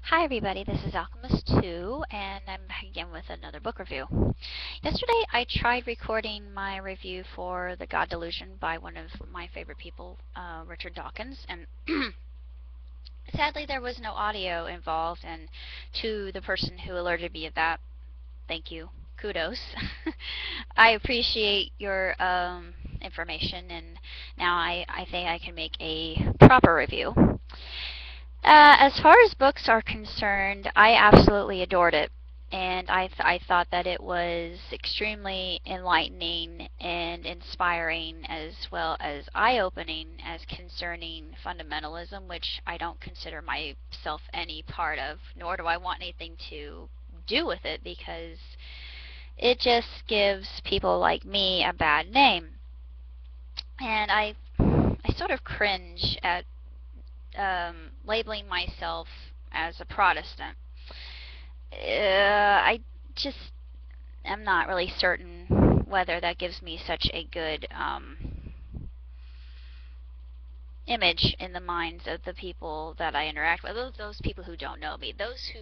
Hi everybody, this is Alchemist 2, and I'm back again with another book review. Yesterday I tried recording my review for The God Delusion by one of my favorite people, Richard Dawkins, and sadly there was no audio involved, and to the person who alerted me of that, thank you. Kudos. I appreciate your information, and now I think I can make a proper review. As far as books are concerned, I absolutely adored it, and I thought that it was extremely enlightening and inspiring, as well as eye-opening as concerning fundamentalism, which I don't consider myself any part of, nor do I want anything to do with it, because it just gives people like me a bad name. And I sort of cringe at labeling myself as a Protestant. I just am not really certain whether that gives me such a good image in the minds of the people that I interact with. Those people who don't know me, those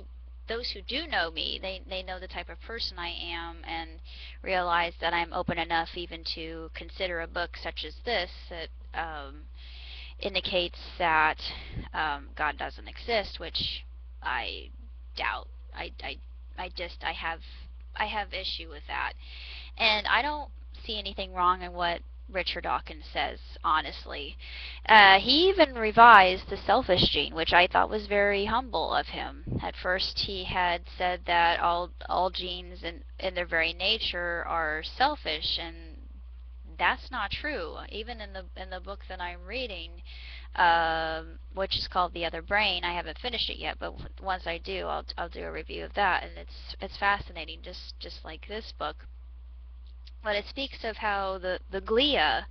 who do know me, they know the type of person I am and realize that I'm open enough even to consider a book such as this that indicates that God doesn't exist, which I doubt. I have issue with that, and I don't see anything wrong in what Richard Dawkins says, honestly. He even revised the selfish gene, which I thought was very humble of him. At first he had said that all genes in their very nature are selfish, and that's not true. Even in the book that I'm reading, which is called The Other Brain, I haven't finished it yet, but once I do, I'll do a review of that, and it's fascinating, just like this book. But it speaks of how the glia,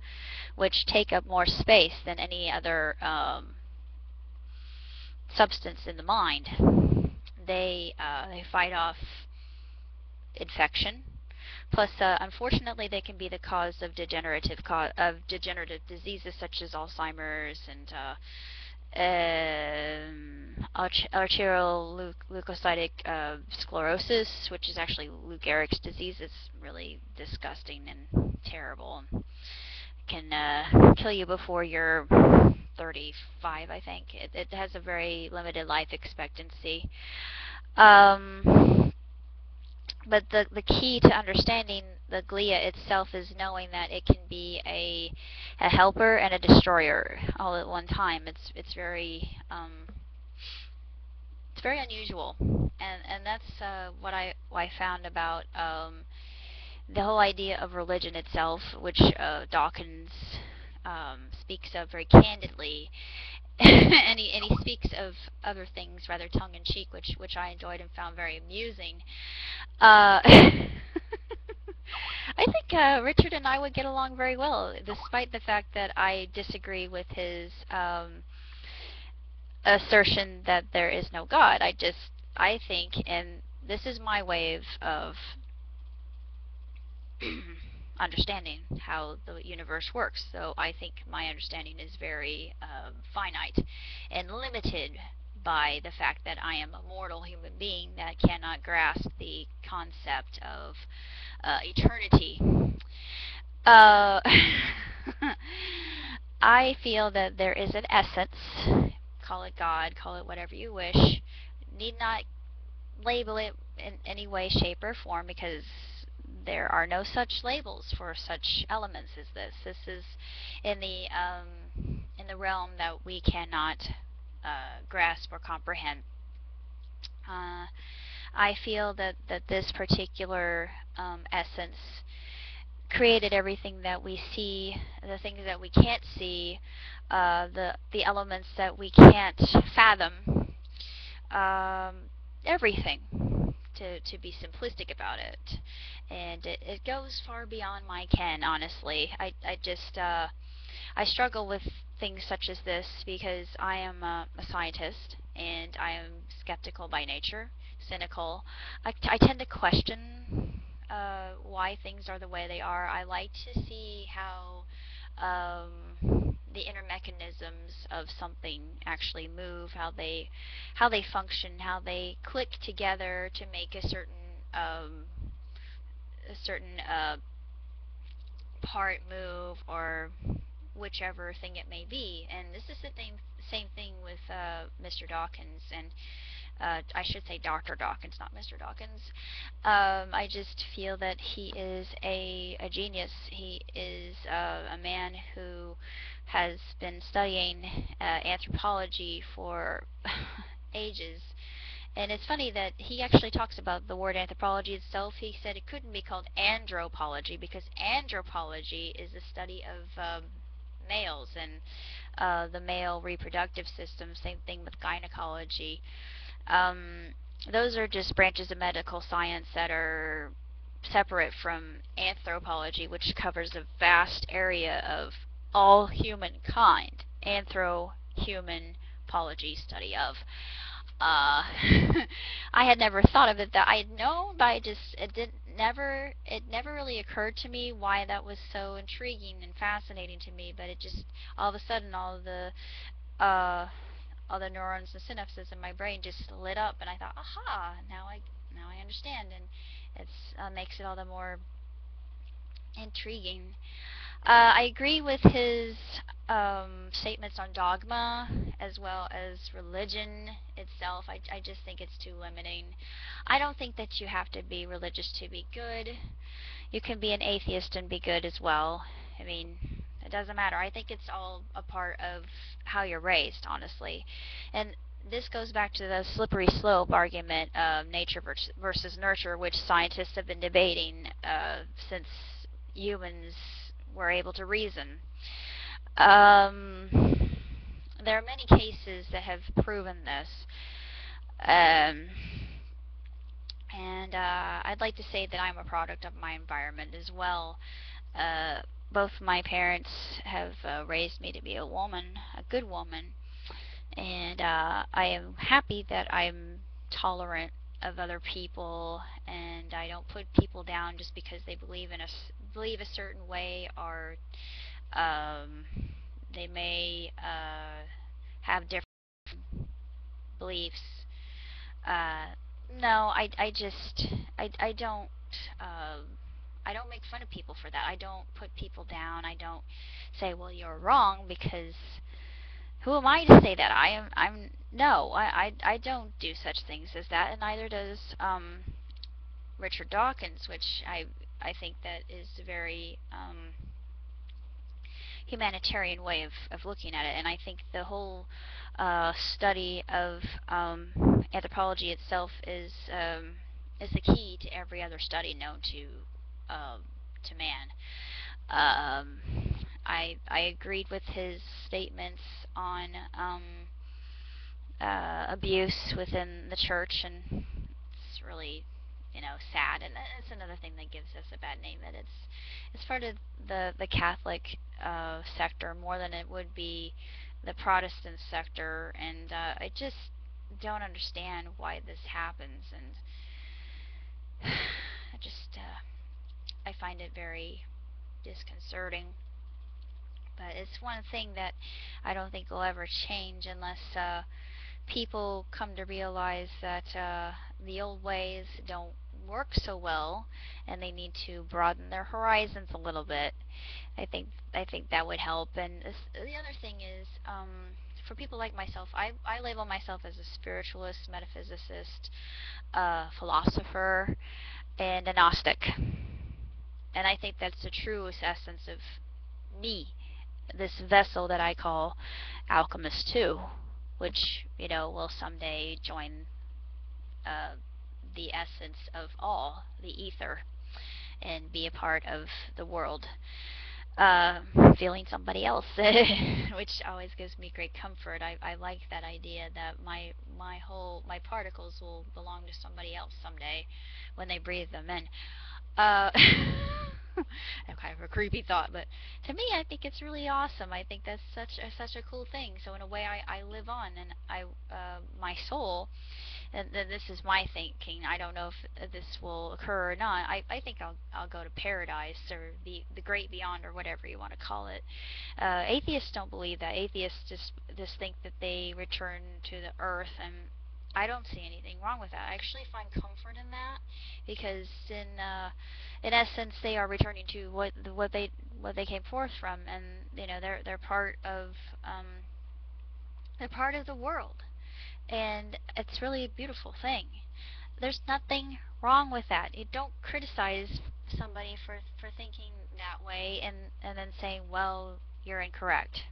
which take up more space than any other substance in the mind, they fight off infection. Plus, unfortunately, they can be the cause of degenerative diseases such as Alzheimer's and arterial leukocytic sclerosis, which is actually Lou Gehrig's disease. It's really disgusting and terrible, and can kill you before you're 35, I think. It has a very limited life expectancy. But the key to understanding the glia itself is knowing that it can be a helper and a destroyer all at one time. It's very unusual, and that's what I found about the whole idea of religion itself, which Dawkins speaks of very candidly. And he speaks of other things rather tongue-in-cheek, which I enjoyed and found very amusing. I think Richard and I would get along very well, despite the fact that I disagree with his assertion that there is no God. I think, and this is my way of understanding how the universe works. So I think my understanding is very finite and limited by the fact that I am a mortal human being that cannot grasp the concept of eternity. Uh, I feel that there is an essence, call it God, call it whatever you wish, need not label it in any way, shape, or form, because there are no such labels for such elements as this. This is in the realm that we cannot grasp or comprehend. I feel that this particular essence created everything that we see, the things that we can't see, the elements that we can't fathom, everything. To be simplistic about it, and it goes far beyond my ken. Honestly, I just I struggle with things such as this because I am a scientist and I am skeptical by nature, cynical. I tend to question why things are the way they are. I like to see how the inner mechanisms of something actually move, how they function, how they click together to make a certain part move, or whichever thing it may be. And this is the same thing with Mr. Dawkins, and I should say Dr. Dawkins, not Mr. Dawkins. I just feel that he is a genius. He is a man who has been studying anthropology for ages. And it's funny that he actually talks about the word anthropology itself. He said it couldn't be called andropology because anthropology is the study of males and the male reproductive system. Same thing with gynecology. Um, those are just branches of medical science that are separate from anthropology, which covers a vast area of all humankind. Human, pology, study of. Uh, I had never thought of it that I had known, but it never really occurred to me why that was so intriguing and fascinating to me. But it just all of a sudden uh, all the neurons and synapses in my brain just lit up, and I thought, aha, now I understand, and it's makes it all the more intriguing. I agree with his statements on dogma as well as religion itself. I just think it's too limiting. I don't think that you have to be religious to be good. You can be an atheist and be good as well. I mean, it doesn't matter. I think it's all a part of how you're raised, honestly. And this goes back to the slippery slope argument of nature versus nurture, which scientists have been debating since humans were able to reason. Um, there are many cases that have proven this. Um, and I'd like to say that I'm a product of my environment as well. Uh, both my parents have raised me to be a woman, a good woman, and I am happy that I'm tolerant of other people, and I don't put people down just because they believe a certain way, or um, they may have different beliefs. Uh, no, I don't uh, I don't make fun of people for that. I don't put people down. I don't say, well, you're wrong, because who am I to say that? I'm no, I don't do such things as that, and neither does Richard Dawkins, which I think that is a very humanitarian way of looking at it. And I think the whole study of anthropology itself is the key to every other study known to man. Um, I agreed with his statements on abuse within the church, and it's really, sad. And that's another thing that gives us a bad name, that it's part of the Catholic sector more than it would be the Protestant sector, and I just don't understand why this happens, and I find it very disconcerting. But it's one thing that I don't think will ever change unless people come to realize that the old ways don't work so well, and they need to broaden their horizons a little bit. I think that would help. And the other thing is, for people like myself, I label myself as a spiritualist, metaphysicist, philosopher, and a Gnostic. And I think that's the truest essence of me, this vessel that I call Alchemist 2, which, will someday join uh, the essence of all, the ether, and be a part of the world, uh, feeling somebody else, which always gives me great comfort. I like that idea that my particles will belong to somebody else someday when they breathe them in. Uh, kind of a creepy thought, but to me, I think it's really awesome. I think that's such a cool thing. So in a way, I live on, and my soul and this is my thinking. I don't know if this will occur or not. I think I'll go to paradise or the great beyond or whatever you want to call it. Atheists don't believe that. Atheists just think that they return to the earth, and I don't see anything wrong with that. I actually find comfort in that because in essence they are returning to what they came forth from, and they're part of they're part of the world, and it's really a beautiful thing. There's nothing wrong with that. You don't criticize somebody for thinking that way and then saying, well, you're incorrect.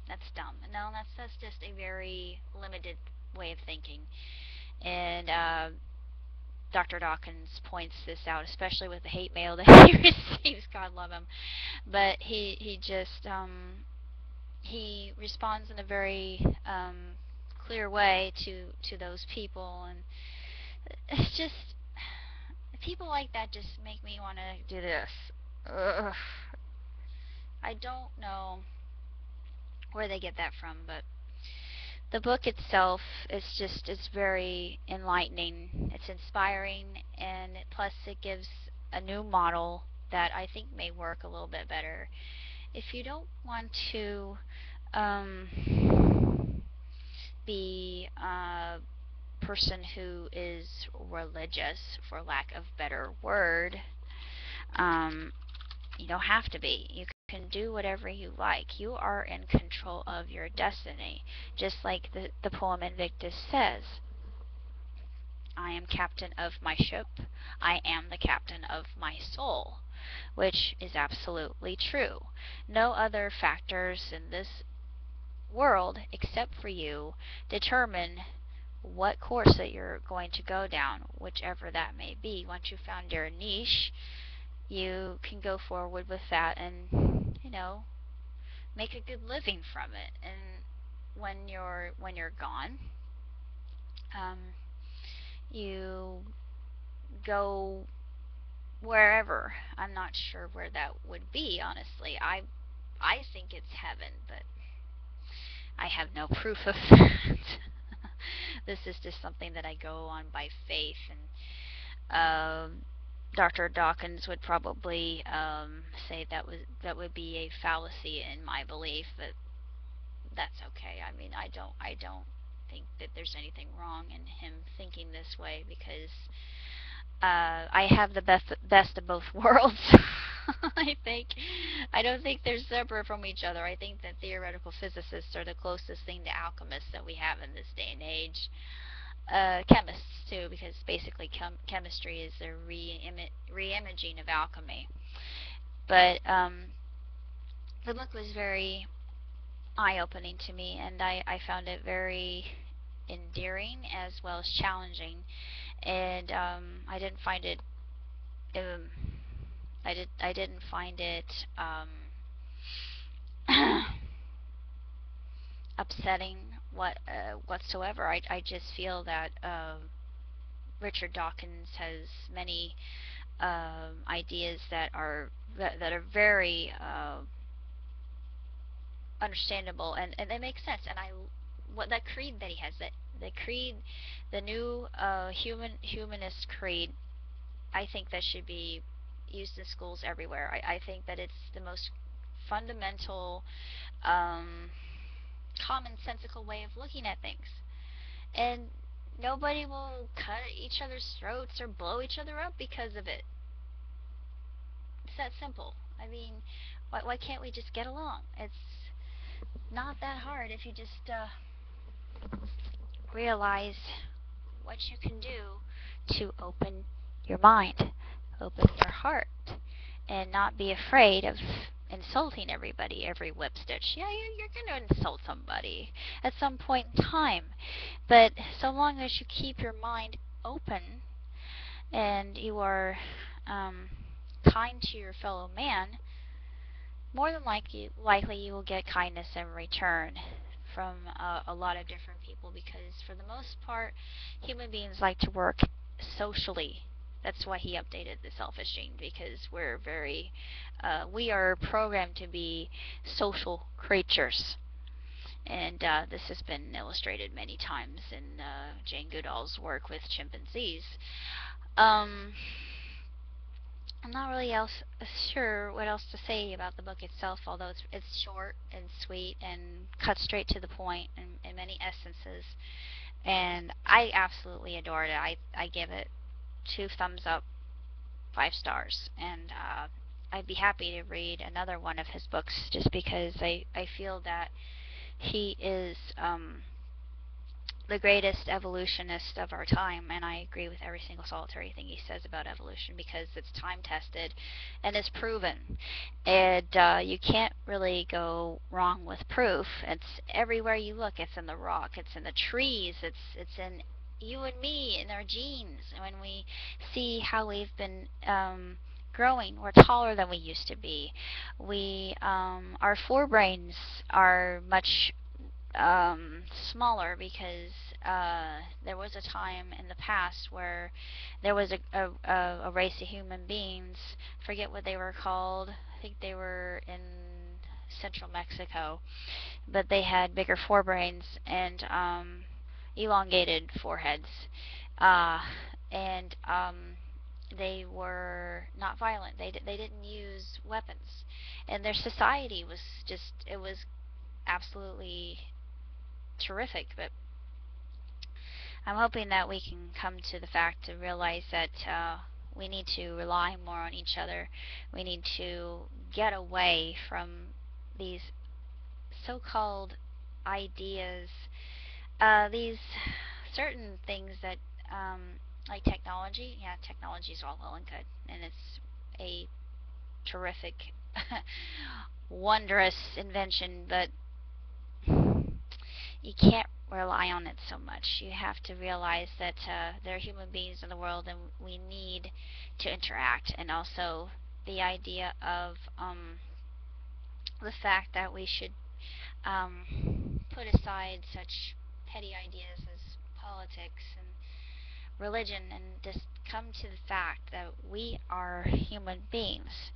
That's dumb. No, that's just a very limited way of thinking. And Dr. Dawkins points this out, especially with the hate mail that he receives. God love him. But he just he responds in a very clear way to those people, and it's just people like that just make me want to do this. Ugh. I don't know where they get that from, but the book itself is very enlightening. It's inspiring, and plus it gives a new model that I think may work a little bit better. If you don't want to be a person who is religious, for lack of a better word, you don't have to be. You can do whatever you like. You are in control of your destiny. Just like the poem Invictus says, I am captain of my ship. I am the captain of my soul. Which is absolutely true. No other factors in this world, except for you, determine what course that you're going to go down, whichever that may be. Once you've found your niche, you can go forward with that and make a good living from it. And when you're gone, um, you go wherever. I'm not sure where that would be, honestly. I think it's heaven, but I have no proof of that. This is just something that I go on by faith, and Dr. Dawkins would probably say that would be a fallacy in my belief, but that's okay. I mean, I don't think that there's anything wrong in him thinking this way, because I have the best of both worlds. I don't think they're separate from each other. I think that theoretical physicists are the closest thing to alchemists that we have in this day and age. Chemists too, because basically chemistry is the re-imaging of alchemy. But the book was very eye-opening to me, and I found it very endearing as well as challenging. And I didn't find it I didn't find it upsetting whatsoever. I just feel that Richard Dawkins has many ideas that are very understandable, and they make sense. And what that creed that he has, that the creed, the new humanist creed, I think that should be used in schools everywhere. I think that it's the most fundamental, commonsensical way of looking at things. And nobody will cut each other's throats or blow each other up because of it. It's that simple. I mean, why can't we just get along? It's not that hard if you just realize what you can do to open your mind, open your heart, and not be afraid of insulting everybody every whip stitch. Yeah, you're going to insult somebody at some point in time, but so long as you keep your mind open and you are kind to your fellow man, more than likely you will get kindness in return from a lot of different people, because for the most part human beings like to work socially. That's why he updated the selfish gene, because we are programmed to be social creatures. And this has been illustrated many times in Jane Goodall's work with chimpanzees. Um, I'm not really sure what else to say about the book itself, although it's short and sweet and cut straight to the point in many essences. And I absolutely adored it. I give it 2 thumbs up, 5 stars, and I'd be happy to read another one of his books just because I feel that he is the greatest evolutionist of our time, and I agree with every single solitary thing he says about evolution because it's time tested and is proven. And you can't really go wrong with proof. It's everywhere you look. It's in the rock. It's in the trees. It's in you and me, in our genes. When we see how we've been growing, we're taller than we used to be. Our forebrains are much smaller because there was a time in the past where there was a race of human beings. Forget what they were called. I think they were in central Mexico, but they had bigger forebrains and elongated foreheads, uh, and they were not violent. They didn't use weapons, and their society was just it was absolutely terrific. But I'm hoping that we can come to the fact to realize that we need to rely more on each other. We need to get away from these so-called ideas, these certain things that, like technology. Yeah, technology is all well and good, and it's a terrific, wondrous invention, but you can't rely on it so much. You have to realize that there are human beings in the world and we need to interact. And also the idea of the fact that we should put aside such petty ideas as politics and religion and just come to the fact that we are human beings.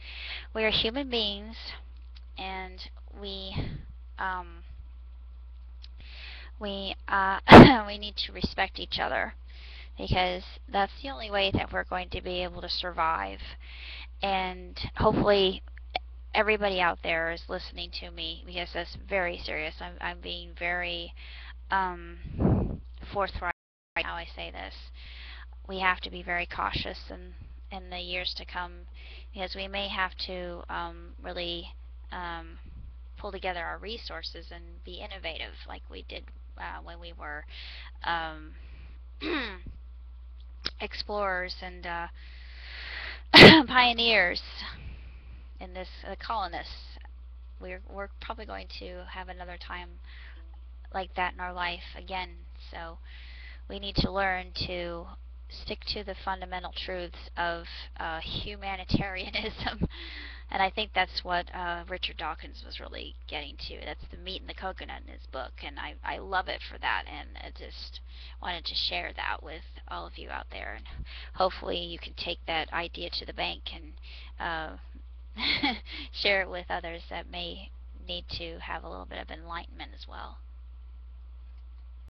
We are human beings, and um, we we need to respect each other because that's the only way that we're going to be able to survive. And hopefully everybody out there is listening to me because that's very serious. I'm being very forthright in how I say this. We have to be very cautious in the years to come because we may have to really um, pull together our resources and be innovative like we did when we were um, explorers and pioneers in this colonists. We're probably going to have another time like that in our life again. So we need to learn to stick to the fundamental truths of humanitarianism. And I think that's what Richard Dawkins was really getting to. That's the meat in the coconut in his book, and I love it for that. And I just wanted to share that with all of you out there. And hopefully you can take that idea to the bank and share it with others that may need to have a little bit of enlightenment as well.